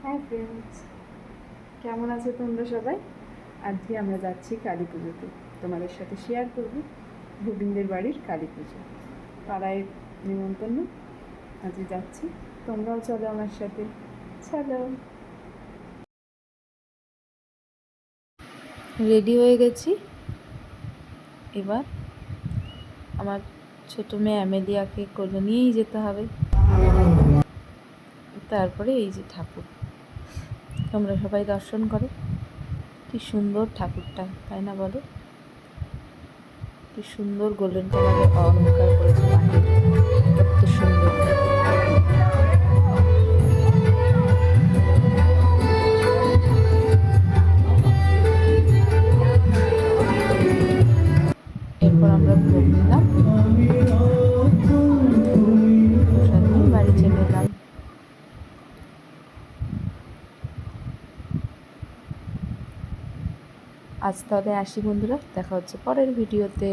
Hi friends, কেমন আছো তোমরা সবাই? আজকে আমরা যাচ্ছি কালী পুজোতে। তোমাদের সাথে শেয়ার করব গোবিন্দের বাড়ির কালী পুজো। পাড়ায় নিমন্ত্রণ, আজকে যাচ্ছি, তোমরাও চলো আমার সাথে। চলো। রেডি হয়ে গেছি। এবার আমার ছোটো মেয়ে অ্যামেলিয়াকে কোলে নিয়েই যেতে হবে। তারপরে এই যে ঠাকুর, তোমরা সবাই দর্শন করো। কি সুন্দর ঠাকুরটা, তাই না বলো? কি সুন্দর গোল্ডেন কালারের অলঙ্কার করেছে মাটির, কত সুন্দর। এরপর আমরা ভোগ নিলাম, প্রসাদ নিয়ে বাড়ি চলে এলাম। আজ তাহলে আসি বন্ধুরা, দেখা হচ্ছে পরের ভিডিওতে।